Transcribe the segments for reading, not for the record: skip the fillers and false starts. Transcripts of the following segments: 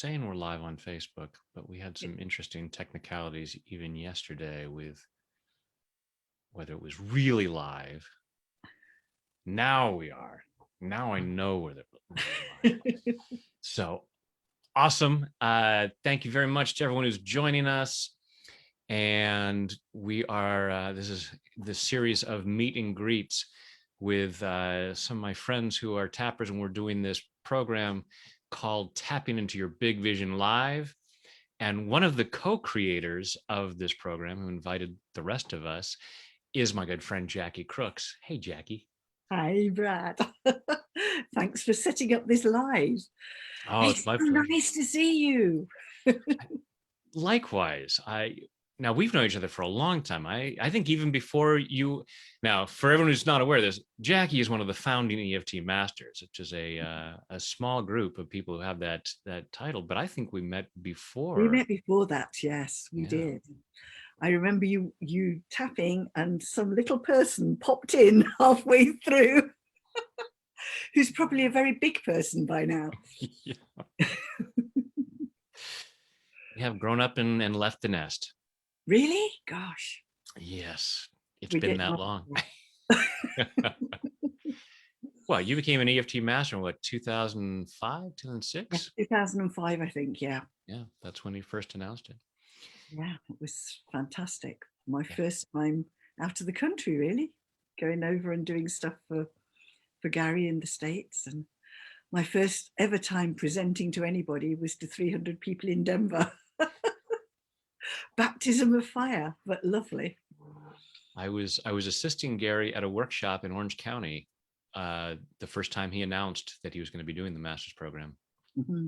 saying we're live on Facebook, but we had some interesting technicalities even yesterday with whether it was really live. Now we are. Now I know whether we're live. So awesome. Thank you very much to everyone who's joining us. And we are, this is the series of meet and greets with some of my friends who are tappers, and we're doing this program called Tapping into Your Big Vision Live. And one of the co-creators of this program, who invited the rest of us, is my good friend Jacqui Crooks. Hey, Jacqui. Hi, Brad. Thanks for setting up this live. Oh, it's my pleasure. Nice to see you. Likewise. Now we've known each other for a long time. I think even before you. Now, for everyone who's not aware of this, Jacqui is one of the founding EFT masters, which is a small group of people who have that title. But I think we met before. We met before that. Yes, we did. I remember you tapping, and some little person popped in halfway through, who's probably a very big person by now. We have grown up and left the nest. Really? Gosh. Yes, it's been that long. Well, you became an EFT master in what, 2005, 2006? 2005, I think. Yeah. Yeah, that's when you first announced it. Yeah, it was fantastic. My first time out of the country, really, going over and doing stuff for Gary in the States. And my first ever time presenting to anybody was to 300 people in Denver. Baptism of fire, but lovely. I was assisting Gary at a workshop in Orange County the first time he announced that he was going to be doing the master's program. Mm-hmm.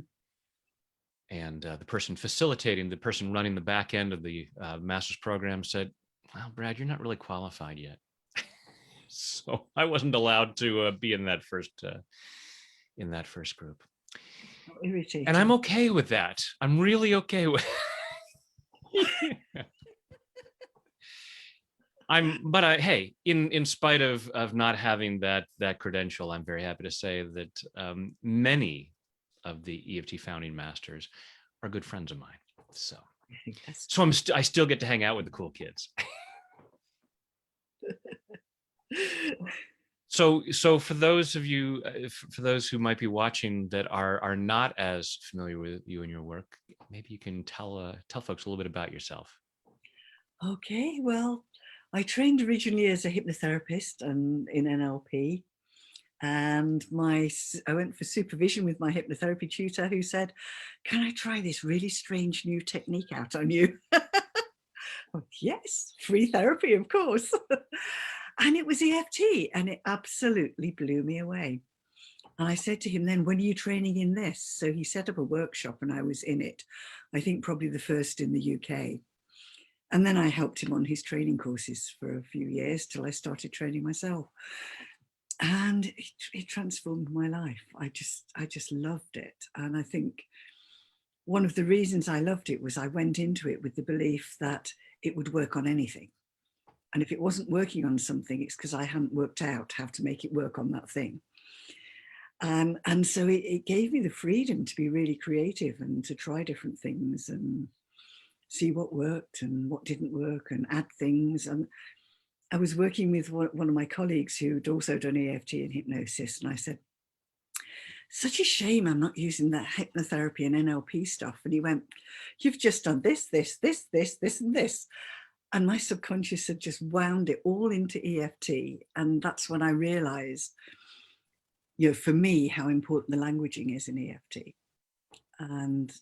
And the person facilitating, the person running the back end of the master's program said, "Well, Brad, you're not really qualified yet." So I wasn't allowed to be in that first group. How irritating. And I'm okay with that. I'm really okay with hey, in spite of not having that credential, I'm very happy to say that many of the EFT founding masters are good friends of mine. So I still get to hang out with the cool kids. So for those of you, for those who might be watching that are not as familiar with you and your work, maybe you can tell folks a little bit about yourself. Okay, well, I trained originally as a hypnotherapist and in NLP, and I went for supervision with my hypnotherapy tutor, who said, "Can I try this really strange new technique out on you?" Yes, free therapy, of course. And it was EFT, and it absolutely blew me away. And I said to him then, "When are you training in this?" So he set up a workshop, and I was in it. I think probably the first in the UK. And then I helped him on his training courses for a few years till I started training myself. And it transformed my life. I just loved it. And I think one of the reasons I loved it was I went into it with the belief that it would work on anything. And if it wasn't working on something, it's because I hadn't worked out how to make it work on that thing. And so it gave me the freedom to be really creative and to try different things and see what worked and what didn't work and add things. And I was working with one of my colleagues who'd also done EFT and hypnosis. And I said, "Such a shame I'm not using that hypnotherapy and NLP stuff." And he went, "You've just done this, this, this, this, this, and this." And my subconscious had just wound it all into EFT. And that's when I realized, for me, how important the languaging is in EFT. And,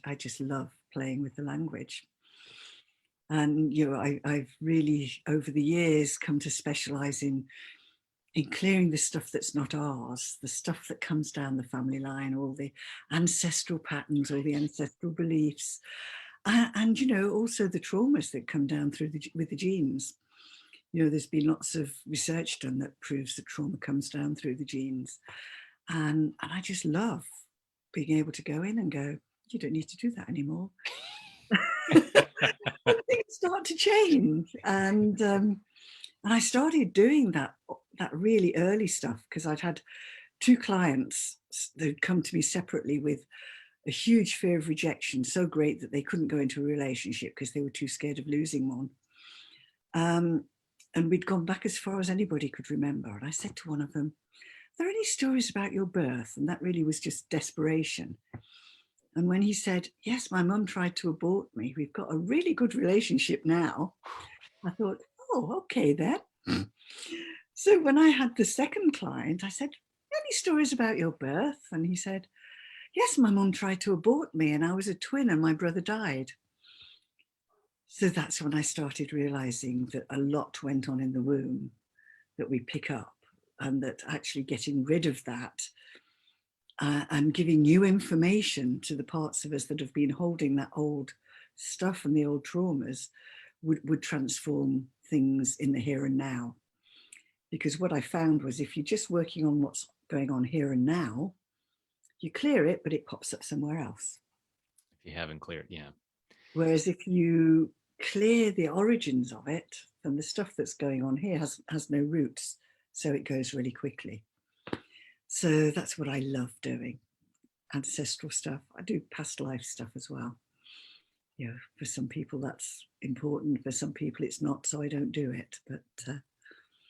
I just love playing with the language. And, I've really, over the years, come to specialize in clearing the stuff that's not ours, the stuff that comes down the family line, all the ancestral patterns, all the ancestral beliefs, and also the traumas that come down with the genes. There's been lots of research done that proves that trauma comes down through the genes. And I just love being able to go in and go, "You don't need to do that anymore." Things start to change. And I started doing that really early stuff because I'd had two clients that'd come to me separately with a huge fear of rejection, so great that they couldn't go into a relationship because they were too scared of losing one. And we'd gone back as far as anybody could remember. And I said to one of them, "Are there any stories about your birth?" And that really was just desperation. And when he said, "Yes, my mum tried to abort me. We've got a really good relationship now," I thought, "Oh, okay then." So when I had the second client, I said, "Any stories about your birth?" And he said, "Yes, my mum tried to abort me and I was a twin and my brother died." So that's when I started realizing that a lot went on in the womb that we pick up, and that actually getting rid of that and giving new information to the parts of us that have been holding that old stuff and the old traumas would transform things in the here and now. Because what I found was, if you're just working on what's going on here and now, you clear it, but it pops up somewhere else. If you haven't cleared, yeah. Whereas if you clear the origins of it, then the stuff that's going on here has no roots, so it goes really quickly. So that's what I love doing. Ancestral stuff. I do past life stuff as well. You know, for some people that's important, for some people it's not, so I don't do it. But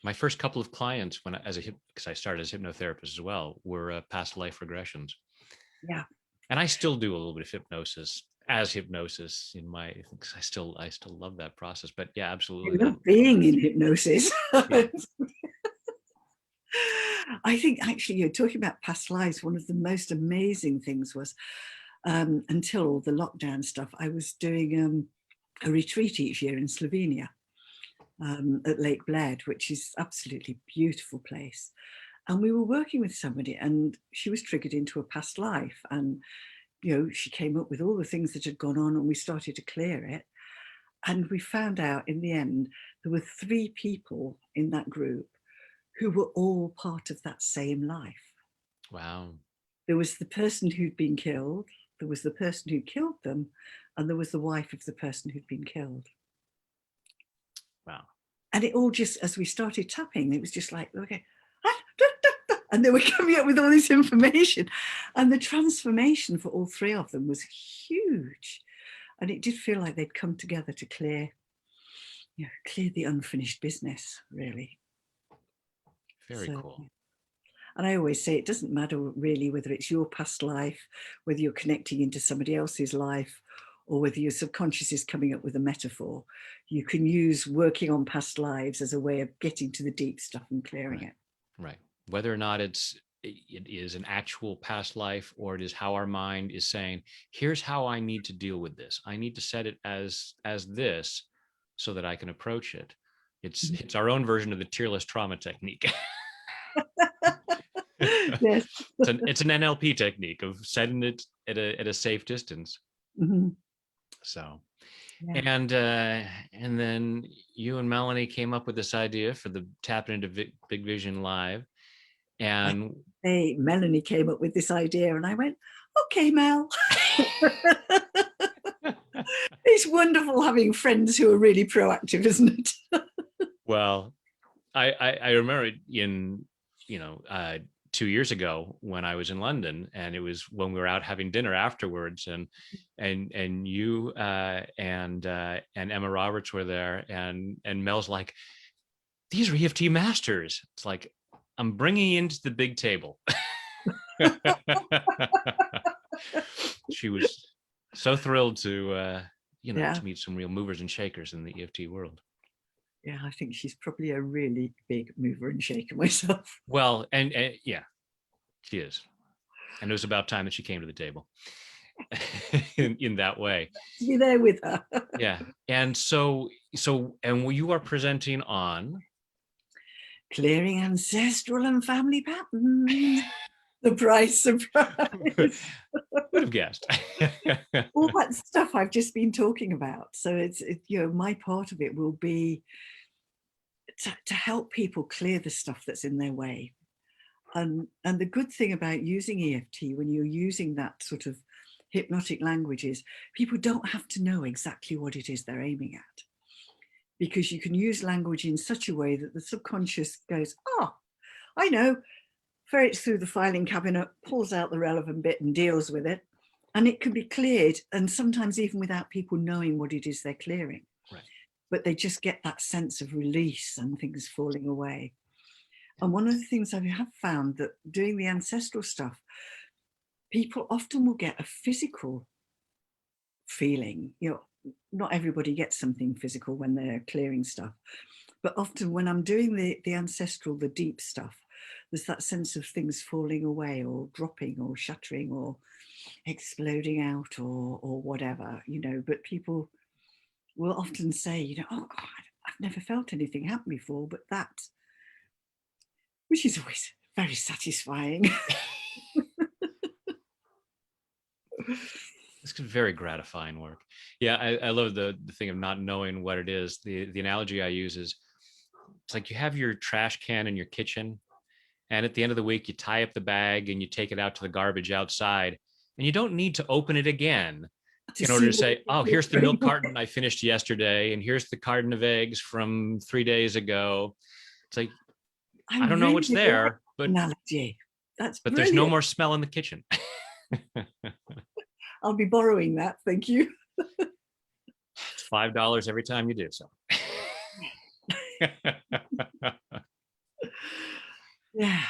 My first couple of clients, because I started as a hypnotherapist as well, were past life regressions. yeah, And I still do a little bit of hypnosis as hypnosis in my, because I still love that process. But yeah, absolutely. I love being in hypnosis. Yeah. I think actually, you're talking about past lives. One of the most amazing things was, until all the lockdown stuff, I was doing a retreat each year in Slovenia, at Lake Bled, which is absolutely beautiful place. And we were working with somebody and she was triggered into a past life. And, you know, she came up with all the things that had gone on and we started to clear it. And we found out in the end, there were 3 people in that group who were all part of that same life. Wow. There was the person who'd been killed, there was the person who killed them, and there was the wife of the person who'd been killed. Wow. And it all just, as we started tapping, it was just like, okay, and they were coming up with all this information. And the transformation for all 3 of them was huge. And it did feel like they'd come together to clear the unfinished business, really. Very cool. And I always say it doesn't matter really whether it's your past life, whether you're connecting into somebody else's life, or whether your subconscious is coming up with a metaphor. You can use working on past lives as a way of getting to the deep stuff and clearing it. Right. Whether or not it is an actual past life, or it is how our mind is saying, here's how I need to deal with this. I need to set it as this so that I can approach it. It's our own version of the tearless trauma technique. Yes. It's an NLP technique of setting it at a safe distance. Mm-hmm. So, Yeah. and then you and Melanie came up with this idea for the Tapping into Big Vision Live. And Melanie came up with this idea and I went, okay, Mel. It's wonderful having friends who are really proactive, isn't it? Well, I remember in 2 years ago when I was in London, and it was when we were out having dinner afterwards, and you and Emma Roberts were there, and Mel's like, these are EFT masters. It's like, I'm bringing you into the big table. She was so thrilled to to meet some real movers and shakers in the EFT world. Yeah, I think she's probably a really big mover and shaker myself. Well, and yeah, she is. And it was about time that she came to the table in that way. To be there with her. Yeah. And so you are presenting on clearing ancestral and family patterns. Surprise. Would have guessed. All that stuff I've just been talking about. So it's my part of it will be to help people clear the stuff that's in their way. And the good thing about using EFT, when you're using that sort of hypnotic language, is people don't have to know exactly what it is they're aiming at, because you can use language in such a way that the subconscious goes, oh, I know, ferrets through the filing cabinet, pulls out the relevant bit and deals with it. And it can be cleared, and sometimes even without people knowing what it is they're clearing. Right. But they just get that sense of release and things falling away. And one of the things I have found that doing the ancestral stuff, people often will get a physical feeling. You know, not everybody gets something physical when they're clearing stuff, but often when I'm doing the ancestral, the deep stuff, there's that sense of things falling away or dropping or shattering or exploding out or whatever, you know. But people will often say, you know, oh God, I've never felt anything happen before, but that, which is always very satisfying. It's very gratifying work. Yeah, I love the thing of not knowing what it is. The analogy I use is, it's like you have your trash can in your kitchen, and at the end of the week, you tie up the bag and you take it out to the garbage outside, and you don't need to open it again To in order see to say, oh, what here's the milk carton I finished yesterday, and here's the carton of eggs from 3 days ago. It's like, I I don't know really what's like there, the analogy. That's but there's no brilliant. more smell in the kitchen. I'll be borrowing that. Thank you. It's $5 every time you do so. Yeah.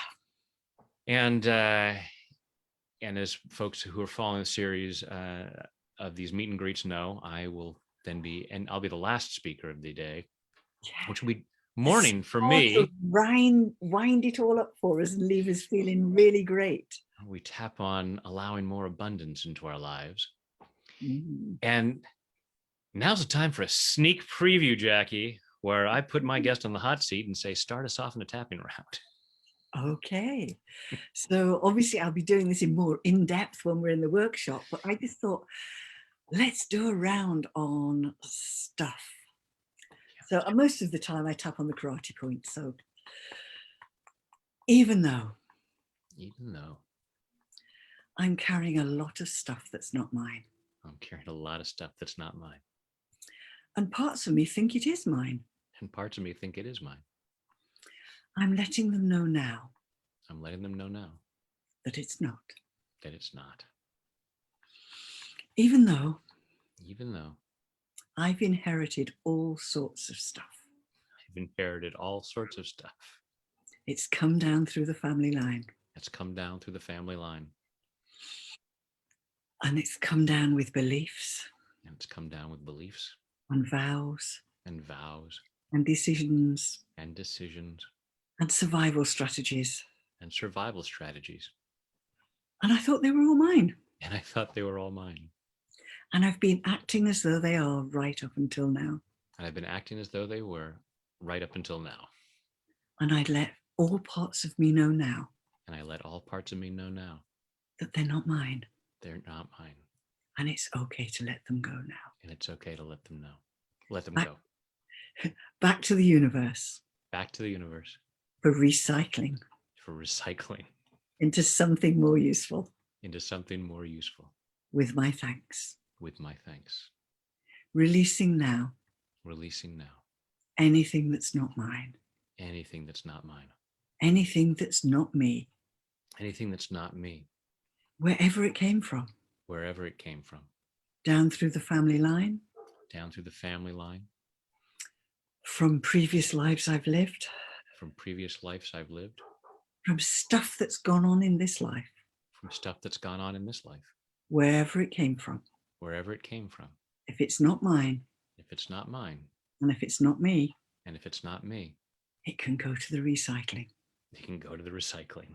And as folks who are following the series of these meet and greets know, I will then be, and I'll be the last speaker of the day, which will be morning for me. Wind it all up for us and leave us feeling really great. We tap on allowing more abundance into our lives. Mm. And now's the time for a sneak preview, Jacqui, where I put my guest on the hot seat and say, start us off in a tapping round. Okay. So obviously I'll be doing this in more in depth when we're in the workshop, but I just thought, let's do a round on stuff. So most of the time I tap on the karate point. So even though I'm carrying a lot of stuff that's not mine, I'm carrying a lot of stuff that's not mine, and parts of me think it is mine, and parts of me think it is mine, I'm letting them know now. I'm letting them know now that it's not. that it's not. Even though I've inherited all sorts of stuff. I've inherited all sorts of stuff. It's come down through the family line. It's come down through the family line. And it's come down with beliefs. And it's come down with beliefs. And vows. And vows. And decisions. And decisions. And survival strategies. And survival strategies. And I thought they were all mine. And I thought they were all mine. And I've been acting as though they are right up until now. And I've been acting as though they were right up until now. And I'd let all parts of me know now. And I let all parts of me know now. That they're not mine. They're not mine. And it's okay to let them go now. And it's okay to let them know. Let them go. Back to the universe. Back to the universe. For recycling. For recycling. Into something more useful. Into something more useful. With my thanks. With my thanks. Releasing now. Releasing now. Anything that's not mine. Anything that's not mine. Anything that's not me. Anything that's not me. Wherever it came from. Wherever it came from. Down through the family line. Down through the family line. From previous lives I've lived. From previous lives I've lived. From stuff that's gone on in this life. From stuff that's gone on in this life. Wherever it came from. Wherever it came from. If it's not mine. If it's not mine. And if it's not me. And if it's not me. It can go to the recycling. It can go to the recycling.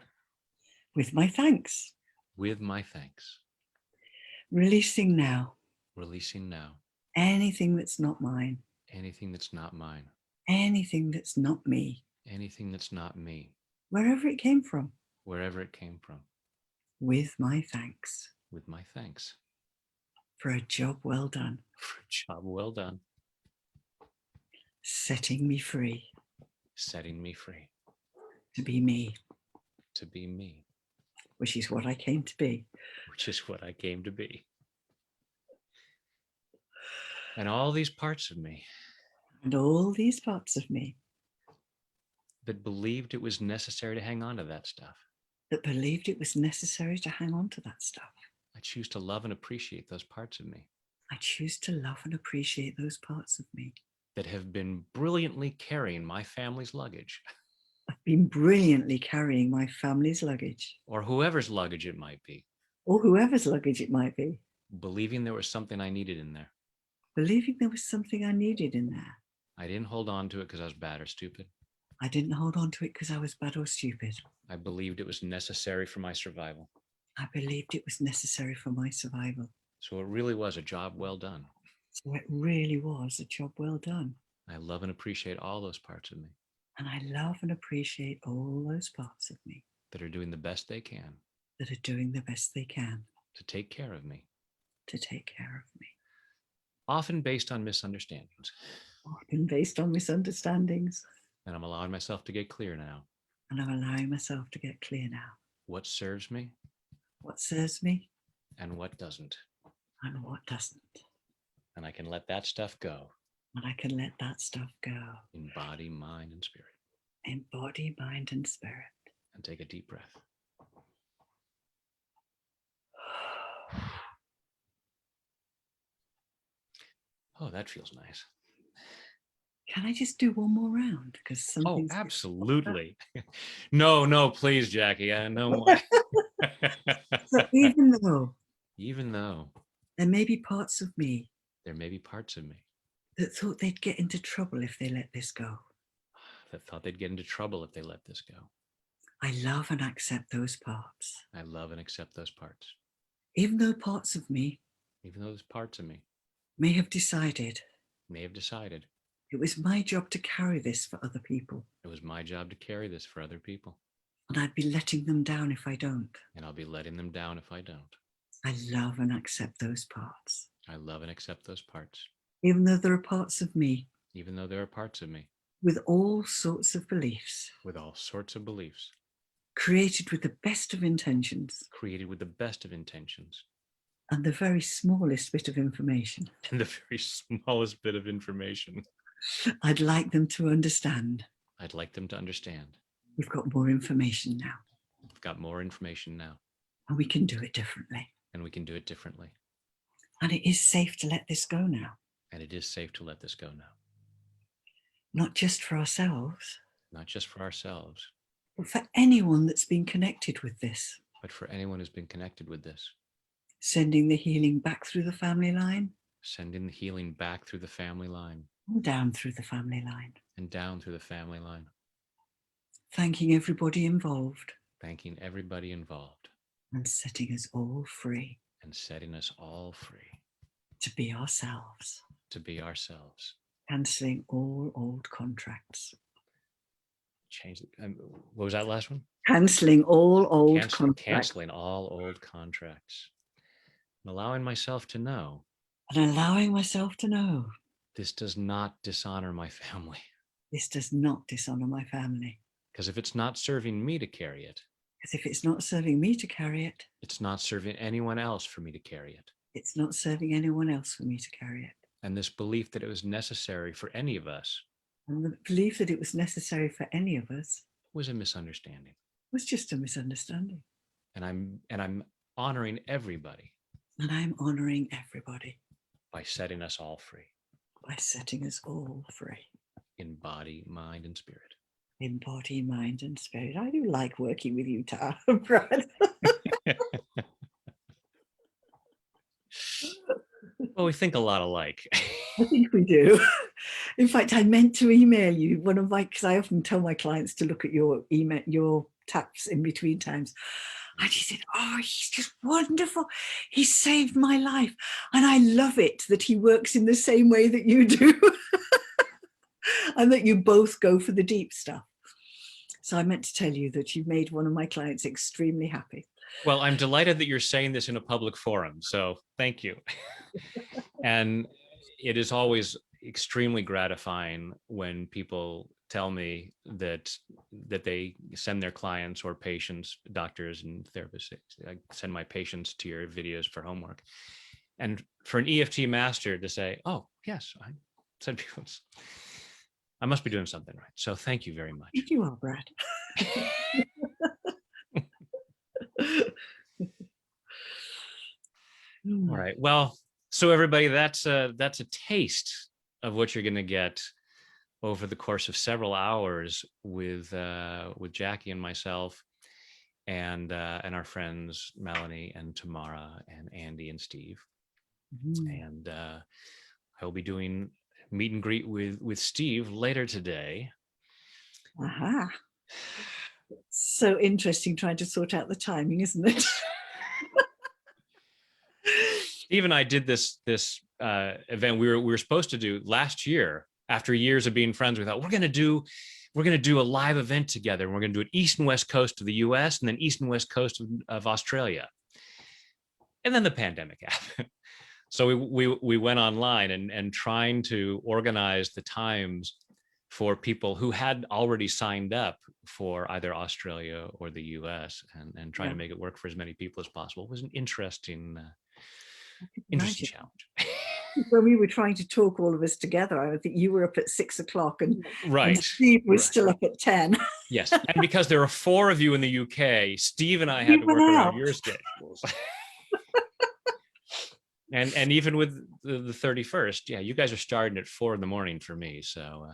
With my thanks. With my thanks. Releasing now. Releasing now. Anything that's not mine. Anything that's not mine. Anything that's not me. Anything that's not me. Wherever it came from. Wherever it came from. With my thanks. With my thanks. For a job well done. For a job well done. Setting me free. Setting me free. To be me. To be me. Which is what I came to be. Which is what I came to be. And all these parts of me. And all these parts of me. That believed it was necessary to hang on to that stuff. That believed it was necessary to hang on to that stuff. I choose to love and appreciate those parts of me I choose to love and appreciate those parts of me. that have been brilliantly carrying my family's luggage I've been brilliantly carrying my family's luggage, or whoever's luggage it might be, or whoever's luggage it might be, believing there was something I needed in there. believing there was something I needed in there. I didn't hold on to it because I was bad or stupid. I didn't hold on to it because I was bad or stupid. I believed it was necessary for my survival. I believed it was necessary for my survival. So it really was a job well done. So it really was a job well done. I love and appreciate all those parts of me And I love and appreciate all those parts of me that are doing the best they can that are doing the best they can to take care of me, to take care of me. often based on misunderstandings. Often based on misunderstandings. And I'm allowing myself to get clear now. And I'm allowing myself to get clear now. What serves me What serves me and what doesn't. and what doesn't. And I can let that stuff go And I can let that stuff go in body, mind, and spirit. in body, mind, and spirit. And take a deep breath. Oh, that feels nice. Can I just do one more round? Because Oh, something's absolutely. No, please, Jacqui. No more. So even though Even though there may be parts of me there may be parts of me that thought they'd get into trouble if they let this go, that thought they'd get into trouble if they let this go, I love and accept those parts. I love and accept those parts. Even though parts of me Even though those parts of me may have decided may have decided it was my job to carry this for other people, it was my job to carry this for other people, and I'd be letting them down if I don't. and I'll be letting them down if I don't. I love and accept those parts. I love and accept those parts, Even though there are parts of me even though there are parts of me with all sorts of beliefs, with all sorts of beliefs, created with the best of intentions created with the best of intentions, and the very smallest bit of information, and the very smallest bit of information. I'd like them to understand I'd like them to understand. we've got more information now We've got more information now, and we can do it differently. and we can do it differently. And it is safe to let this go now, And it is safe to let this go now, not just for ourselves, not just for ourselves, but for anyone that's been connected with this, but for anyone who's been connected with this, sending the healing back through the family line sending the healing back through the family line and down through the family line, and down through the family line, thanking everybody involved thanking everybody involved and setting us all free and setting us all free to be ourselves, to be ourselves. cancelling all old contracts. Change. What was that last one? Cancelling all old contracts. Canceling all old contracts. And allowing myself to know And allowing myself to know this does not dishonor my family. this does not dishonour my family. Because if it's not serving me to carry it, Because if it's not serving me to carry it, it's not serving anyone else for me to carry it. it's not serving anyone else for me to carry it. And this belief that it was necessary for any of us And the belief that it was necessary for any of us was a misunderstanding. was just a misunderstanding. And I'm honoring everybody And I'm honouring everybody by setting us all free by setting us all free in body, mind, and spirit. in body, mind, and spirit. I do like working with you, Brad. Well, we think a lot alike. I think we do. In fact, I meant to email you because I often tell my clients to look at your email, your taps in between times. And she said, "Oh, he's just wonderful. He saved my life." And I love it that he works in the same way that you do and that you both go for the deep stuff. So I meant to tell you that you've made one of my clients extremely happy. Well, I'm delighted that you're saying this in a public forum. So thank you. And it is always extremely gratifying when people tell me that they send their clients or patients, doctors and therapists, I send my patients to your videos for homework. And for an EFT master to say, "Oh, yes, I send people, I must be doing something right." So thank you very much. You are, Brad. All right. Well, so everybody, that's a taste of what you're going to get over the course of several hours with Jacqui and myself, and our friends Melanie and Tamara and Andy and Steve. And I will be doing meet and greet with Steve later today. Aha. So interesting trying to sort out the timing, isn't it? Steve and I did this event we were supposed to do last year. After years of being friends, we thought we're going to do a live event together, and we're going to do it east and west coast of the US and then east and west coast of Australia. And then the pandemic happened. So we went online and trying to organize the times for people who had already signed up for either Australia or the US, and trying to make it work for as many people as possible was an interesting challenge. When we were trying to talk all of us together, I think you were up at 6 o'clock and Steve was still up at 10. Yes, and because there are 4 of you in the UK, Steve and I had to work around your schedules. And even with the 31st, yeah, you guys are starting at 4 a.m. for me. So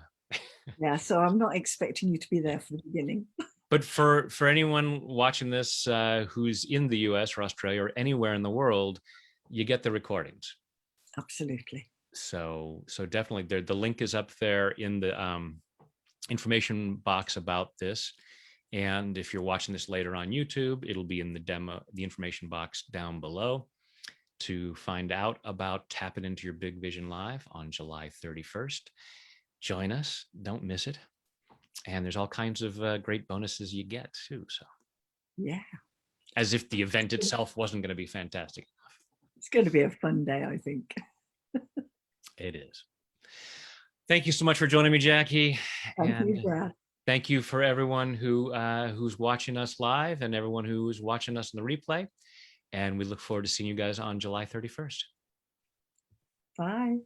yeah, so I'm not expecting you to be there for the beginning. But for anyone watching this who's in the US or Australia or anywhere in the world, you get the recordings. Absolutely. So definitely the link is up there in the information box about this. And if you're watching this later on YouTube, it'll be in the information box down below to find out about Tapping Into Your Big Vision Live on July 31st. Join us. Don't miss it. And there's all kinds of great bonuses you get too. So yeah, as if the event itself wasn't going to be fantastic enough. It's going to be a fun day, I think. It is. Thank you so much for joining me, Jacqui. Thank you, Brad. Thank you for everyone who's watching us live and everyone who's watching us in the replay. And we look forward to seeing you guys on July 31st. Bye.